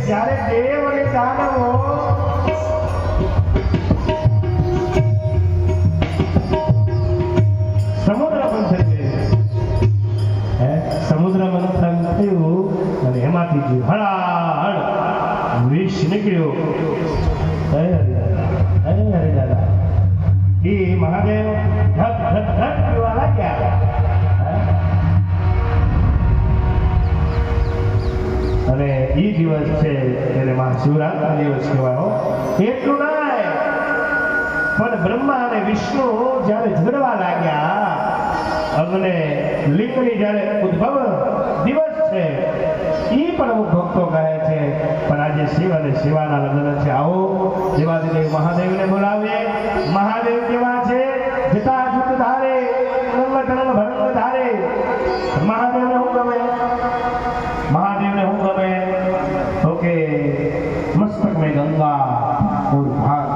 જ્યારે દેવ અને દાનવો સમુદ્ર મંથન સમુદ્ર મંથન થયું અને એમાંથી હળાહળ વિષ નીકળ્યો. હરે દાદા એ મહાદેવ ધક ધક ધક પીવા લાગ્યા. અને એ દિવસ છે એને મહાશિવરાત્રિનો દિવસ કહેવાય. એટલું નહીં પણ બ્રહ્મા અને વિષ્ણુ જ્યારે ઝઘડવા લાગ્યા, અગ્નિ લિંગની જ્યારે ઉદ્ભવ દિવસ છે એ પણ અમુક ભક્તો કહે છે. પણ આજે શિવ અને શિવાના લગ્ન છે. આવો દેવાદિદેવ મહાદેવને બોલાવીએ. મહાદેવ કેવા છે? જટા જુટ ધારે નંગ તરંગ ભરંગ ધારે. મહાદેવને હું ગમે? મહાદેવને હું ગમે? ઓકે, મસ્તક મેં ગંગા ઓર ભાગ.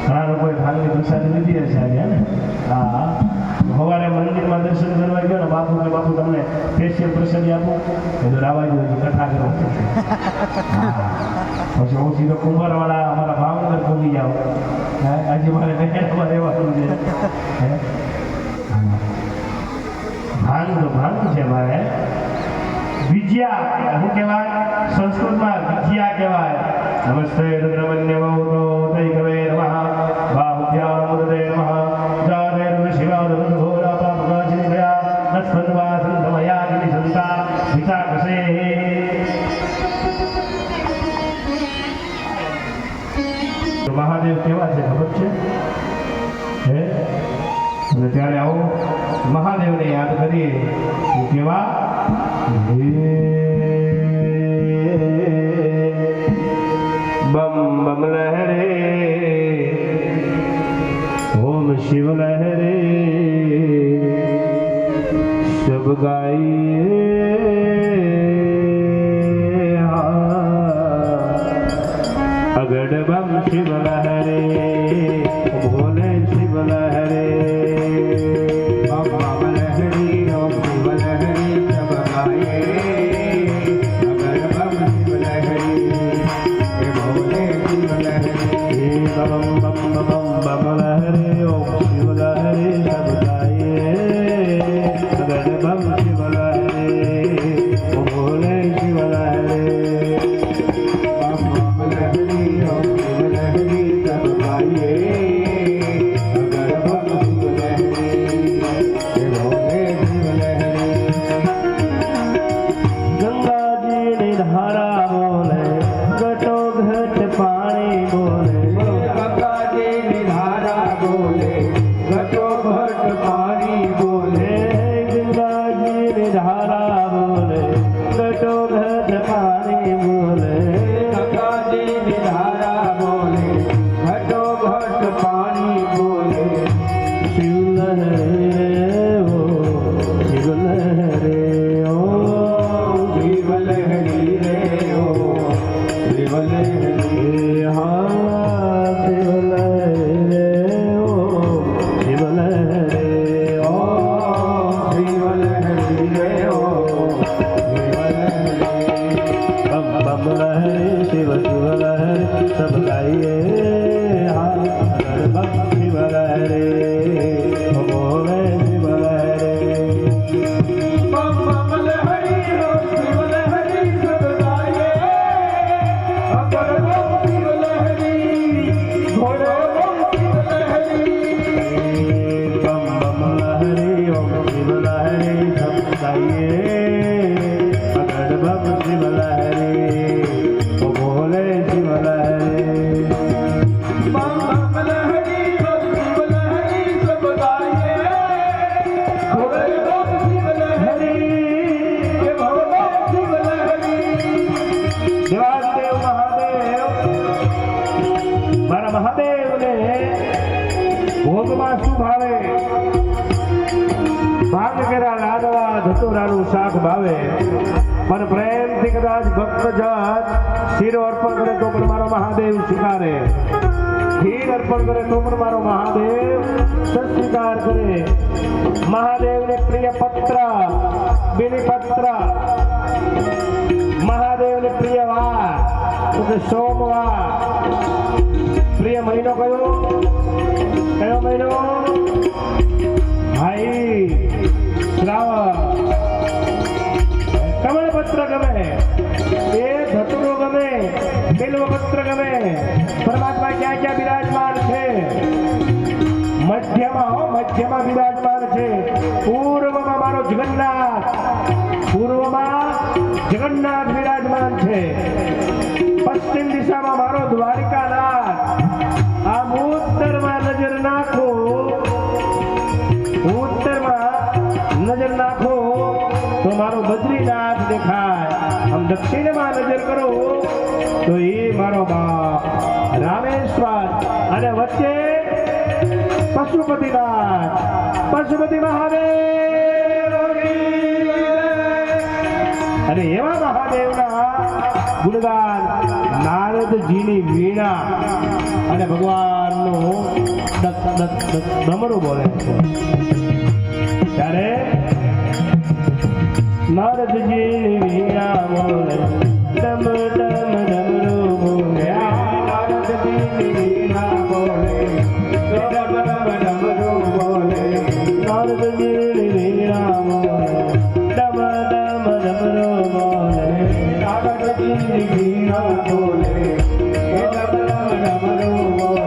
ઘણા લોકોએ ભાગની પ્રસાદી લીધી હશે આજે. હા, સવારે મંદિરમાં દર્શન કરવા ગયો ને, બાપુ કે બાપુ તમને સ્પેશિયલ પ્રસાદી આપું, એ તો રાવા જોઈએ કથા કરો. પછી હું સીધો કુંભારવાળા અમારા ભાવનગર પહોંચી જાઉં. આજે મારે નહેરમાં રહેવાનું છે. ભાંગ તો ભાંગ છે મારે. વિજયા શું કહેવાય? સંસ્કૃતમાં વિજયા કહેવાય. નમસ્તે રુદ્રમન્ય બહુતો તૈ કવે નમઃ બાહુભ્યામ મુદતે નમઃ જાતે શિવા ઘોરા પાપકાચિની દયા નસ્પન્વા સંતમયા કિની સંતા વિચાકસે. મહાદેવ કેવા છે ખબર છે? હે, અને ત્યારે આવો મહાદેવને યાદ કરીએ. કેવા? बम बम लहरे ओम शिव लहरे सब गाइए अगड़ बम शिव लहरे भोले शिव लहरे बम बम लहरी ओम शिव लहरी सब गाइए अगड़ बम शिव लहरी बम बम बम बम लहरे ओम शिव लहरे सब गाइए अगर बम शिव लहरे ओ भोले शिव लहरे बम बम लहरी ओम शिव लहरी सब गाइए अगर बम शिव लहरे ओ भोले शिव लहरे. गंगा जी ने धारा बोले घटो घट पानी बोले ભોગમાં શું ભાવે? ભાગ કેરા લાડવા ધતુરાનું શાક ભાવે. પણ પ્રેમથી કદાચ ભક્ત જાત શીરો અર્પણ કરે તો પણ મારો મહાદેવ સ્વીકારે. ખીર અર્પણ કરે તો પણ મારો મહાદેવ સ્વીકાર કરે. મહાદેવને પ્રિય પત્ર, બિલીપત્ર, મહાદેવને પ્રિય વાર શુદ્ધ સોમવાર પ્રિય મહિનો કયો મહિનો ભાઈ શ્રાવણ કમળપત્ર ગમે એ ધતુરો ગમે બિલ્વપત્ર ગમે પરમાત્મા ક્યાં ક્યાં બિરાજમાન છે મધ્યમાં બિરાજમાન છે પૂર્વમાં મારો જગન્નાથ બિરાજમાન છે પશ્ચિમ દિશામાં મારો દ્વારિકાનાથ આમ ઉત્તરમાં નજર નાખો તો મારો બદ્રીનાથ દેખાય આમ દક્ષિણમાં નજર કરો તો એ મારો બાપ રામેશ્વર અને વચ્ચે પશુપતિ મહાદેવ અને એવા મહાદેવના ગુણગાન નારદજીની વીણા અને ભગવાનનું ડમરું બોલે છે ત્યારે નારદજીની વીણા બોલે ડમ ડમ ડમરું બોલે નારદજીની વીણા બોલે ડમ ડમ ડમરું બોલે નારદજીની વીણા બોલે ડમ ડમ ડમરું બોલે નારદજીની વીણા બોલે ડમ ડમ ડમરું બોલે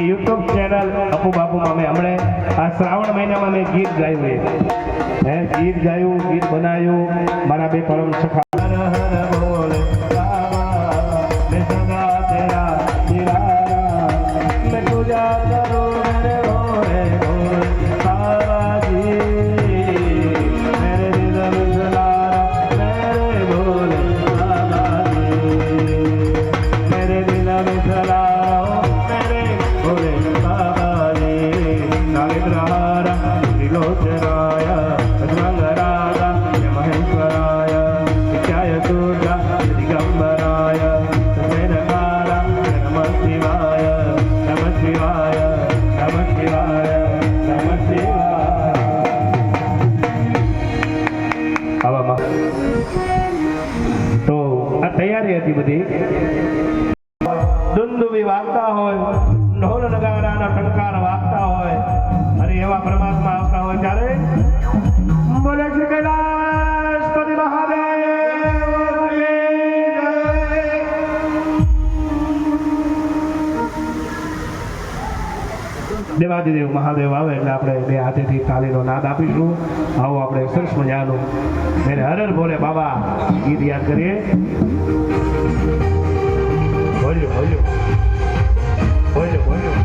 YouTube ચેનલ અપુ બાપુ અમે હમણે આ શ્રાવણ મહિનામાં મેં ગીત ગાયું ગીત બનાવ્યું મારા બે પરમ સખા दिगंबराय नमः शिवाय દુંદુભી વાગતા હોય, ઢોલ નગારાના ટંકાર વાગતા હોય અને એવા પરમાત્મા આવતા હોય ત્યારે બોલે શ્રી કૈલાસપતિ મહાદેવ. દેવાદિદેવ મહાદેવ આવે એટલે આપણે બે હાથેથી તાલીનો નાદ આપીશું. આવો આપણે સરસ મજાનું મેરે હર હર બોલે બાબા ગીત યાદ કરીએ. બોલ્યો બોલ્યો બોલ્યો બોલ્યો.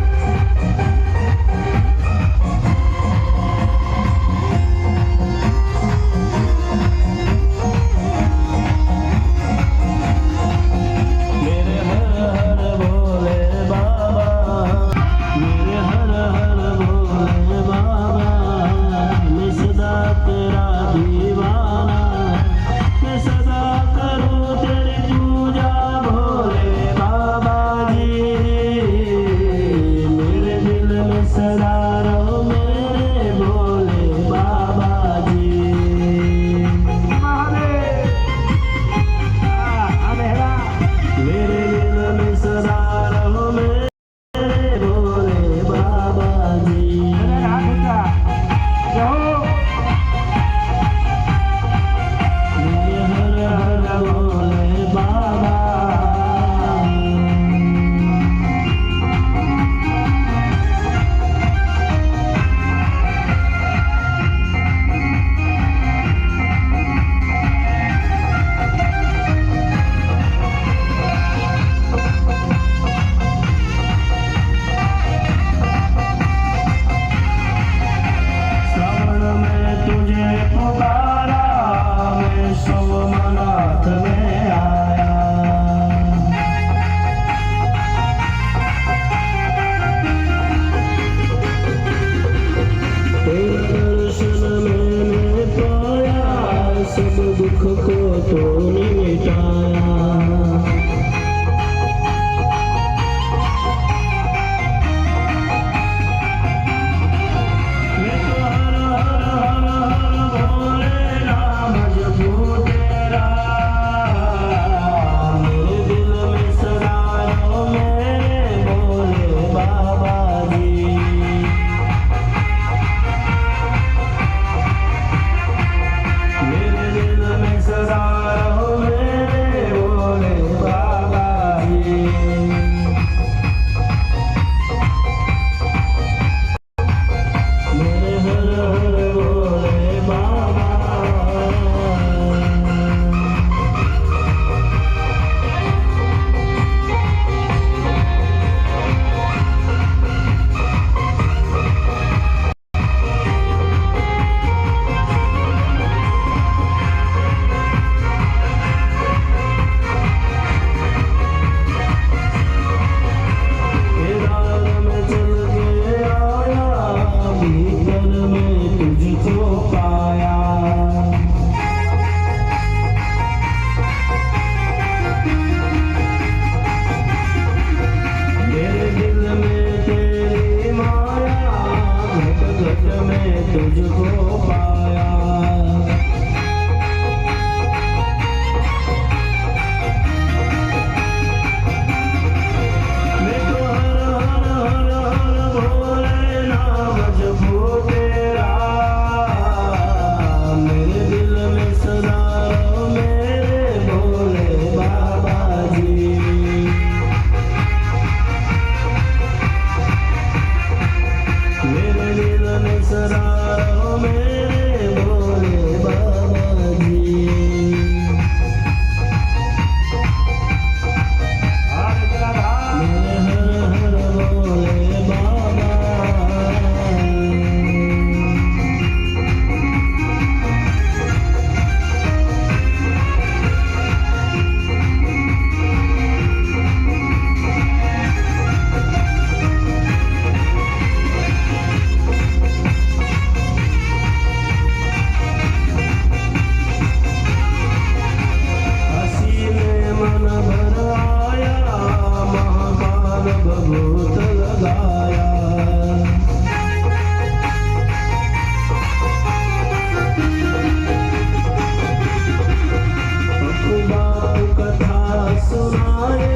कथा सुनाए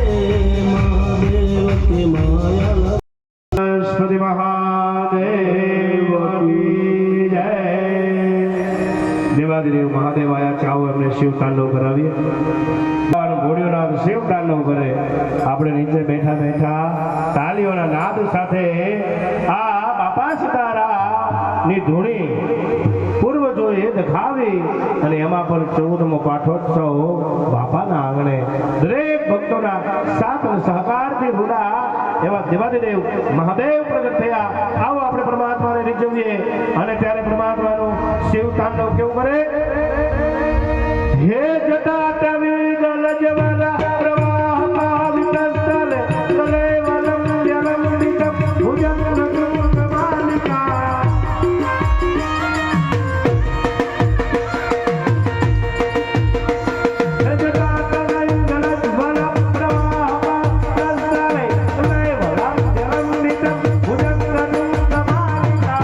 महादेव એ માયા બૃહસ્પતિ મહાદેવ કી જય. દેવાધિદેવ મહાદેવ આયા છે. આવો એમને શિવ તાંડવ કરાવીએ. ઘોડીઓના શિવ તાંડવ કરે. આપણે નીચે બેઠા બેઠા તાલીઓના નાદ સાથે આ બાપા સીતારામની ધૂણી પૂર્વજોએ દેખાવી અને એમાં પણ 14મો પાઠોત્સવ બાપાના આંગણે દરેક ભક્તોના સાથ અને સહકારથી રૂડા એવા દેવાધિદેવ મહાદેવ પ્રગટ થયા. આવો આપણે પરમાત્માને રીઝવીએ અને ત્યારે પરમાત્માનું શિવ તાંડવ કેવું કરે. હે જટાટવી જલજવરા પ્રવાહમાં વિતસ્તલે કલેવલમ જલમૃતમ ભુજંગમ માલિકા. હે જટાટવી જલજવરા પ્રવાહમાં વિતસ્તલે કલેવલમ જલમૃતમ ભુજંગમ માલિકા.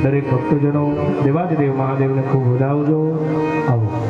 દરેક ભક્તજનો દેવાધિદેવ મહાદેવને ખૂબ વધાવજો. આવો.